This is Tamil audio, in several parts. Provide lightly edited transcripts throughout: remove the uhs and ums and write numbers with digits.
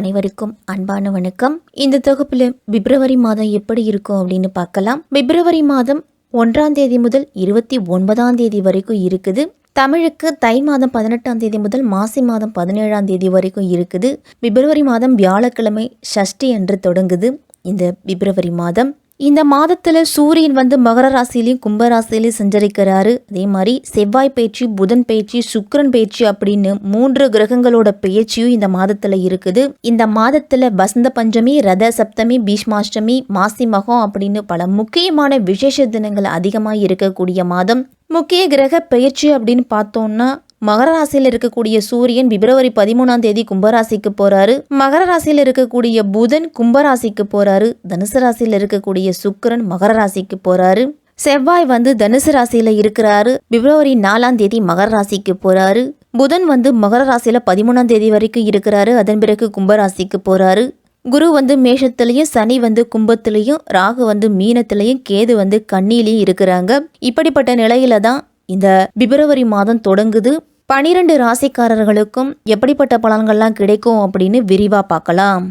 அனைவருக்கும் அன்பான வணக்கம். இந்த தொகுப்புல பிப்ரவரி மாதம் எப்படி இருக்கும் அப்படின்னு பார்க்கலாம். பிப்ரவரி மாதம் 1ஆம் தேதி முதல் 29ஆம் தேதி வரைக்கும் இருக்குது. தமிழுக்கு தை மாதம் 18ஆம் தேதி முதல் மாசி மாதம் 17ஆம் தேதி வரைக்கும் இருக்குது. பிப்ரவரி மாதம் வியாழக்கிழமை சஷ்டி அன்று தொடங்குது. இந்த பிப்ரவரி மாதம் இந்த மாதத்துல சூரியன் மகர ராசிலையும் கும்பராசிலையும் சஞ்சரிக்கிறாரு. அதே மாதிரி செவ்வாய் பயிற்சி, புதன் பயிற்சி, சுக்கிரன் பயிற்சி அப்படின்னு 3 கிரகங்களோட பயிற்சியும் இந்த மாதத்துல இருக்குது. இந்த மாதத்துல வசந்த பஞ்சமி, ரத சப்தமி, பீஷ்மாஷ்டமி, மாசி மகம் அப்படின்னு பல முக்கியமான விசேஷ தினங்கள் அதிகமாக இருக்கக்கூடிய மாதம். முக்கிய கிரக பயிற்சி அப்படின்னு பார்த்தோம்னா மகர ராசியில் இருக்கக்கூடிய சூரியன் பிப்ரவரி 13ஆம் தேதி கும்பராசிக்கு போறாரு. மகர ராசியில் இருக்கக்கூடிய புதன் கும்பராசிக்கு போறாரு. தனுசு ராசியில் இருக்கக்கூடிய சுக்கிரன் மகர ராசிக்கு போறாரு. செவ்வாய் தனுசு ராசியில இருக்கிறாரு. பிப்ரவரி 4ஆம் தேதி மகர ராசிக்கு போறாரு. புதன் மகர ராசியில 13ஆம் தேதி வரைக்கும் இருக்கிறாரு. அதன் பிறகு கும்பராசிக்கு போறாரு. குரு மேஷத்திலையும், சனி கும்பத்திலையும், ராகு மீனத்திலையும், கேது கன்னியிலையும் இருக்கிறாங்க. இப்படிப்பட்ட நிலையில தான் இந்த பிப்ரவரி மாதம் தொடங்குது. 12 ராசிக்காரர்களுக்கும் எப்படிப்பட்ட பலன்கள்லாம் கிடைக்கும் அப்படின்னு விரிவா பார்க்கலாம்.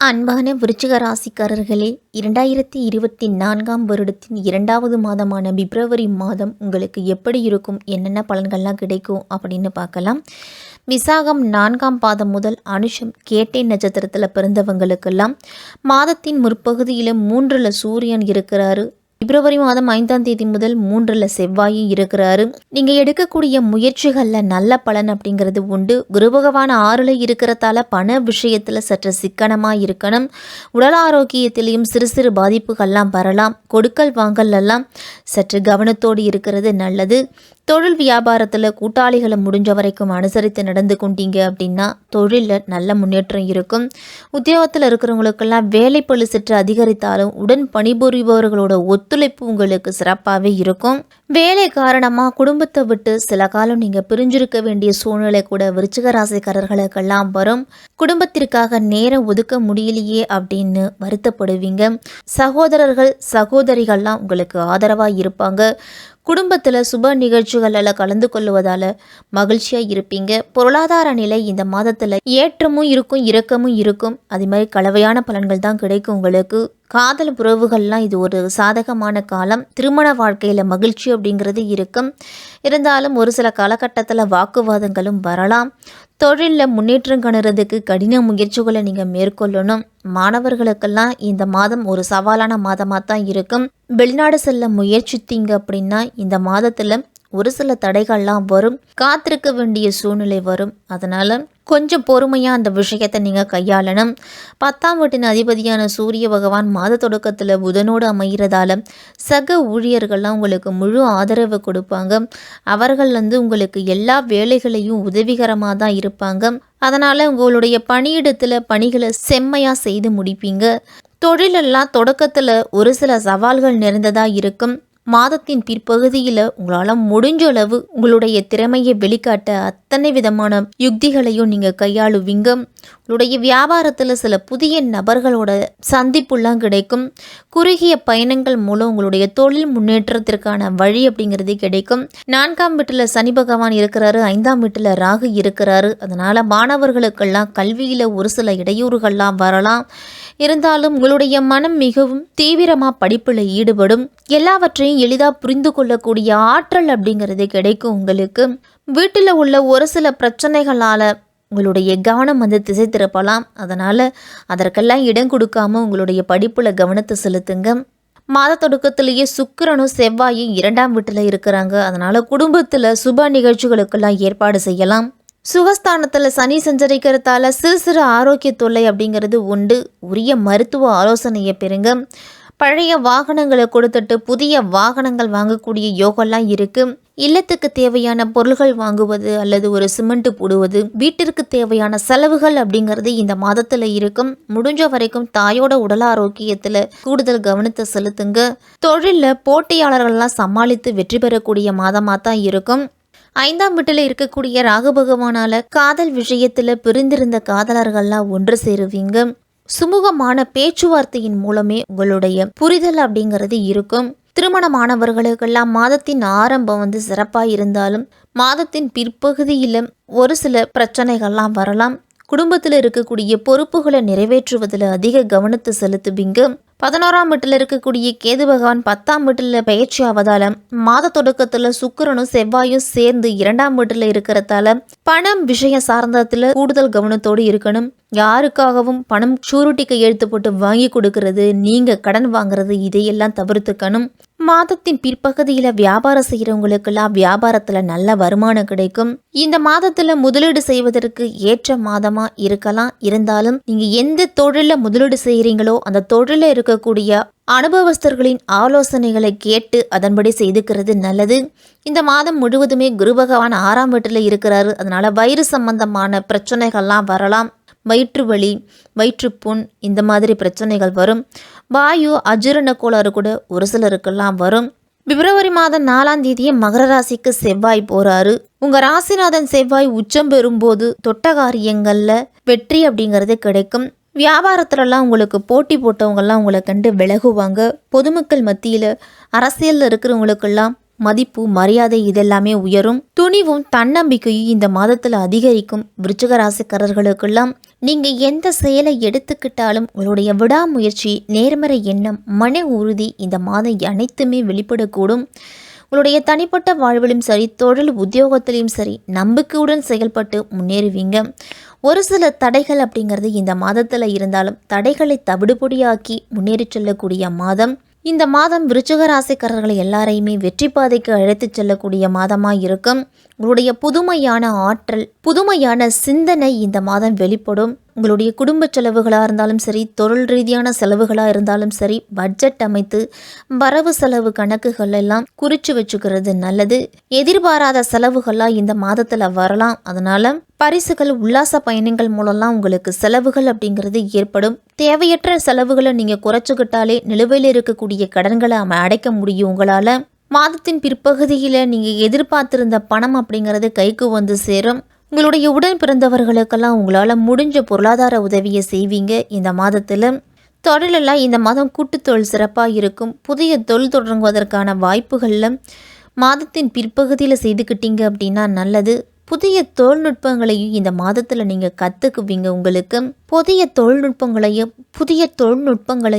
அன்பான விருச்சிக ராசிக்காரர்களே, 2024ஆம் வருடத்தின் 2வது மாதமான பிப்ரவரி மாதம் உங்களுக்கு எப்படி இருக்கும், என்னென்ன பலன்கள்லாம் கிடைக்கும் அப்படின்னு பார்க்கலாம். விசாகம் 4ஆம் பாதம் முதல் அனுஷம் கேட்டை நட்சத்திரத்தில் பிறந்தவங்களுக்கெல்லாம் மாதத்தின் முற்பகுதியில் 3ல் சூரியன் இருக்கிறாரு. பிப்ரவரி மாதம் 5ஆம் தேதி முதல் 3ல் செவ்வாயும் இருக்கிறாரு. நீங்கள் எடுக்கக்கூடிய முயற்சிகளில் நல்ல பலன் அப்படிங்கிறது உண்டு. குரு பகவான் 6ல் இருக்கிறதால பண விஷயத்தில் சற்று சிக்கனமாக இருக்கணும். உடல் ஆரோக்கியத்திலையும் சிறு சிறு பாதிப்புகள்லாம் வரலாம். கொடுக்கல் வாங்கல் எல்லாம் சற்று கவனத்தோடு இருக்கிறது நல்லது. தொழில் வியாபாரத்தில் கூட்டாளிகளை முடிஞ்ச வரைக்கும் அனுசரித்து நடந்து கொண்டீங்க அப்படின்னா தொழிலில் நல்ல முன்னேற்றம் இருக்கும். உத்தியோகத்தில் இருக்கிறவங்களுக்கெல்லாம் வேலைப்பளு சற்று அதிகரித்தாலும் உடன் பணிபுரிபவர்களோட ஒத்துழைப்பு உங்களுக்கு சிறப்பாகவே இருக்கும். வேலை காரணமாக குடும்பத்தை விட்டு சில காலம் நீங்கள் பிரிஞ்சிருக்க வேண்டிய சூழ்நிலை கூட விருச்சிக ராசிக்காரர்களுக்கெல்லாம் வரும். குடும்பத்திற்காக நேரம் ஒதுக்க முடியலையே அப்படின்னு வருத்தப்படுவீங்க. சகோதரர்கள் சகோதரிகள்லாம் உங்களுக்கு ஆதரவாக இருப்பாங்க. குடும்பத்தில் சுப நிகழ்ச்சிகளில் கலந்து கொள்வதால் மகிழ்ச்சியாக இருப்பீங்க. பொருளாதார நிலை இந்த மாதத்தில் ஏற்றமும் இருக்கும், இறக்கமும் இருக்கும். அதே மாதிரி கலவையான பலன்கள் தான் கிடைக்கும் உங்களுக்கு. காதல் உறவுகள்லாம் இது ஒரு சாதகமான காலம். திருமண வாழ்க்கையில் மகிழ்ச்சி அப்படிங்கிறது இருக்கும். இருந்தாலும் ஒரு சில காலகட்டத்தில் வாக்குவாதங்களும் வரலாம். தொழிலில் முன்னேற்றம் காணுறதுக்கு கடின முயற்சிகளை நீங்கள் மேற்கொள்ளணும். மாணவர்களுக்கெல்லாம் இந்த மாதம் ஒரு சவாலான மாதமாக தான் இருக்கும். வெளிநாடு செல்ல முயற்சித்தீங்க அப்படின்னா இந்த மாதத்தில் ஒரு சில தடைகள்லாம் வரும். காத்திருக்க வேண்டிய சூழ்நிலை வரும். அதனால் கொஞ்சம் பொறுமையாக அந்த விஷயத்தை நீங்கள் கையாளணும். 10ஆம் வீட்டின் அதிபதியான சூரிய பகவான் மாத தொடக்கத்தில் புதனோடு அமைகிறதால சக ஊழியர்கள்லாம் உங்களுக்கு முழு ஆதரவு கொடுப்பாங்க. அவர்கள் உங்களுக்கு எல்லா வேலைகளையும் உதவிகரமாக தான் இருப்பாங்க. அதனால் உங்களுடைய பணியிடத்தில் பணிகளை செம்மையாக செய்து முடிப்பீங்க. தொழிலெல்லாம் தொடக்கத்தில் ஒரு சில சவால்கள் நிறைந்ததாக இருக்கும். மாதத்தின் பிற்பகுதியில் உங்களால் முடிஞ்ச அளவு உங்களுடைய திறமையை வெளிக்காட்ட அத்தனை விதமான யுக்திகளையும் நீங்கள் கையாளுவீங்க. உங்களுடைய வியாபாரத்தில் சில புதிய நபர்களோட சந்திப்புலாம் கிடைக்கும். குறுகிய பயணங்கள் மூலம் உங்களுடைய தொழில் முன்னேற்றத்திற்கான வழி அப்படிங்கிறது கிடைக்கும். 4ஆம் வீட்டில் சனி பகவான் இருக்கிறாரு. 5ஆம் வீட்டில் ராகு இருக்கிறாரு. அதனால் மாணவர்களுக்கெல்லாம் கல்வியில் ஒரு சில இடையூறுகள்லாம் வரலாம். இருந்தாலும் உங்களுடைய மனம் மிகவும் தீவிரமாக படிப்பில் ஈடுபடும். எல்லாவற்றையும் எளிதாக புரிந்து கொள்ளக்கூடிய ஆற்றல் அப்படிங்கிறது கிடைக்கும் உங்களுக்கு. வீட்டில் உள்ள ஒரு சில பிரச்சனைகளால் உங்களுடைய கவனம் திசை திருப்பலாம். அதனால் அதற்கெல்லாம் இடம் கொடுக்காம உங்களுடைய படிப்பில் கவனத்தை செலுத்துங்க. மாத தொடக்கத்திலேயே சுக்கிரனும் செவ்வாயும் 2ஆம் வீட்டில் இருக்கிறாங்க. அதனால் குடும்பத்தில் சுப நிகழ்ச்சிகளுக்கெல்லாம் ஏற்பாடு செய்யலாம். சுகஸ்தானத்தில் சனி சஞ்சரிக்கிறதால சிறு சிறு ஆரோக்கிய தொல்லை அப்படிங்கிறது உண்டு. உரிய மருத்துவ ஆலோசனையை பெறுங்க. பழைய வாகனங்களை கொடுத்துட்டு புதிய வாகனங்கள் வாங்கக்கூடிய யோகம்லாம் இருக்குது. இல்லத்துக்கு தேவையான பொருள்கள் வாங்குவது அல்லது ஒரு சிமெண்ட் போடுவது, வீட்டிற்கு தேவையான செலவுகள் அப்படிங்கிறது இந்த மாதத்தில் இருக்கும். முடிஞ்ச வரைக்கும் தாயோட உடல் ஆரோக்கியத்தில் கூடுதல் கவனத்தை செலுத்துங்க. தொழிலில் போட்டியாளர்கள்லாம் சமாளித்து வெற்றி பெறக்கூடிய மாதமாக தான் இருக்கும். 5ஆம் வீட்டில் இருக்கக்கூடிய ராகு பகவானால காதல் விஷயத்தில் பிரிந்திருந்த காதலர்கள்லாம் ஒன்று சேருவீங்க. சுமூகமான பேச்சுவார்த்தையின் மூலமே உங்களுடைய புரிதல் அப்படிங்கிறது இருக்கும். திருமணமானவர்களுக்கெல்லாம் மாதத்தின் ஆரம்பம் சிறப்பாக இருந்தாலும் மாதத்தின் பிற்பகுதியில் ஒரு சில பிரச்சனைகள்லாம் வரலாம். குடும்பத்தில் இருக்கக்கூடிய பொறுப்புகளை நிறைவேற்றுவதில் அதிக கவனத்தை செலுத்துவீங்க. 11ஆம் வீட்டில் இருக்கக்கூடிய கேது பகவான் 10ஆம் வீட்டில் பயிற்சி ஆவதால மாத தொடக்கத்தில் சுக்கிரனும் செவ்வாயும் சேர்ந்து 2ஆம் வீட்டில் இருக்கிறதால பணம் விஷயம் சார்ந்ததுல கூடுதல் கவனத்தோடு இருக்கணும். யாருக்காகவும் பணம் ஷூரிட்டி கையெழுத்து போட்டு வாங்கி கொடுக்கறது, நீங்க கடன் வாங்குறது இதையெல்லாம் தவிர்த்துக்கணும். மாதத்தின் பிற்பகுதியில் வியாபாரம் செய்கிறவங்களுக்கெல்லாம் வியாபாரத்தில் நல்ல வருமானம் கிடைக்கும். இந்த மாதத்தில் முதலீடு செய்வதற்கு ஏற்ற மாதமா இருக்கலாம். இருந்தாலும் நீங்க எந்த தொழில முதலீடு செய்கிறீங்களோ அந்த தொழில இருக்கக்கூடிய அனுபவஸ்தர்களின் ஆலோசனைகளை கேட்டு அதன்படி செய்துக்கிறது நல்லது. இந்த மாதம் முழுவதுமே குரு பகவான் 6ஆம் வீட்டில் இருக்கிறாரு. அதனால வயிறு சம்பந்தமான பிரச்சனைகள்லாம் வரலாம். வயிற்று வலி, வயிற்றுப்புண் இந்த மாதிரி பிரச்சனைகள் வரும். வாயு அஜீரண கோளாறு கூட ஒரு சிலருக்கெல்லாம் வரும். பிப்ரவரி மாதம் 4ஆம் தேதியே மகர ராசிக்கு செவ்வாய் போறாரு. உங்க ராசிநாதன் செவ்வாய் உச்சம் பெறும்போது தொட்ட காரியங்கள்ல வெற்றி அப்படிங்கிறது கிடைக்கும். வியாபாரத்துலலாம் உங்களுக்கு போட்டி போட்டவங்கெல்லாம் உங்களை கண்டு விலகுவாங்க. பொதுமக்கள் மத்தியில் அரசியலில் இருக்கிறவங்களுக்கெல்லாம் மதிப்பு மரியாதை இதெல்லாமே உயரும். துணிவும் தன்னம்பிக்கையும் இந்த மாதத்தில் அதிகரிக்கும். விருச்சிக ராசிக்காரர்களுக்கெல்லாம் நீங்கள் எந்த செயலை எடுத்துக்கிட்டாலும் உங்களுடைய விடாமுயற்சி, நேர்மறை எண்ணம், மன உறுதி இந்த மாதம் அனைத்துமே வெளிப்படக்கூடும். உங்களுடைய தனிப்பட்ட வாழ்விலும் சரி, தொழில் உத்தியோகத்திலையும் சரி நம்பிக்கையுடன் செயல்பட்டு முன்னேறுவீங்க. ஒரு சில தடைகள் அப்படிங்கிறது இந்த மாதத்தில் இருந்தாலும் தடைகளை தவிடுபொடியாக்கி முன்னேறி செல்லக்கூடிய மாதம். இந்த மாதம் விருச்சிக ராசிக்காரர்களை எல்லாரையுமே வெற்றி பாதைக்கு அழைத்து செல்லக்கூடிய மாதமாக இருக்கும். உங்களுடைய புதுமையான ஆற்றல், புதுமையான சிந்தனை இந்த மாதம் வெளிப்படும். உங்களுடைய குடும்ப செலவுகளாக இருந்தாலும் சரி, தொழில் ரீதியான செலவுகளாக இருந்தாலும் சரி, பட்ஜெட் அமைத்து வரவு செலவு கணக்குகள் எல்லாம் குறித்து வச்சுக்கிறது நல்லது. எதிர்பாராத செலவுகள்லாம் இந்த மாதத்தில் வரலாம். அதனால பரிசுகள், உல்லாச பயணங்கள் மூலம்லாம் உங்களுக்கு செலவுகள் அப்படிங்கிறது ஏற்படும். தேவையற்ற செலவுகளை நீங்கள் குறைச்சிக்கிட்டாலே நிலுவையில் இருக்கக்கூடிய கடன்களை அடைக்க முடியும் உங்களால். மாதத்தின் பிற்பகுதியில் நீங்கள் எதிர்பார்த்திருந்த பணம் அப்படிங்கிறது கைக்கு வந்து சேரும். உங்களுடைய உடன் பிறந்தவர்களுக்கெல்லாம் உங்களால் முடிஞ்ச பொருளாதார உதவியை செய்வீங்க. இந்த மாதத்தில் தொழிலெல்லாம் இந்த மாதம் கூட்டுத்தொழில் சிறப்பாக இருக்கும். புதிய தொழில் தொடங்குவதற்கான வாய்ப்புகளில் மாதத்தின் பிற்பகுதியில் செய்துக்கிட்டீங்க அப்படின்னா நல்லது. புதிய தொழில்நுட்பங்களையும் இந்த மாதத்தில் நீங்கள் கற்றுக்குவீங்க. உங்களுக்கு புதிய தொழில்நுட்பங்களை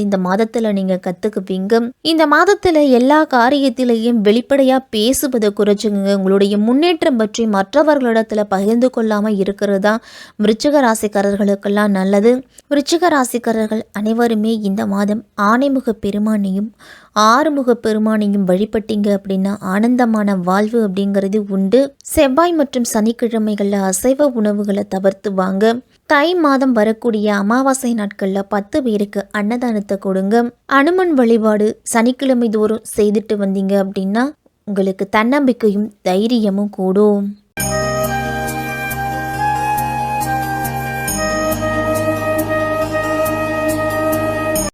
இந்த மாதத்தில் நீங்கள் கற்றுக்குவீங்க. இந்த மாதத்தில் எல்லா காரியத்திலையும் வெளிப்படையாக பேசுவதை குறைச்சுங்க. உங்களுடைய முன்னேற்றம் பற்றி மற்றவர்களிடத்தில் பகிர்ந்து கொள்ளாமல் இருக்கிறது தான் விருச்சிக ராசிக்காரர்களுக்கெல்லாம் நல்லது. விருச்சிக ராசிக்காரர்கள் அனைவருமே இந்த மாதம் ஆனைமுக பெருமானையும் ஆறுமுக பெருமானையும் வழிபட்டீங்க அப்படின்னா ஆனந்தமான வாழ்வு அப்படிங்கிறது உண்டு. செவ்வாய் மற்றும் சனிக்கிழமைகளில் அசைவ உணவுகளை தவிர்த்து வாங்க. தை மாதம் வரக்கூடிய அமாவாசை நாட்களில் 10 பேருக்கு அன்னதானத்தை கொடுங்க. அனுமன் வழிபாடு சனிக்கிழமை தோறும் செய்துட்டு வந்தீங்க அப்படின்னா உங்களுக்கு தன்னம்பிக்கையும் தைரியமும் கூடும்.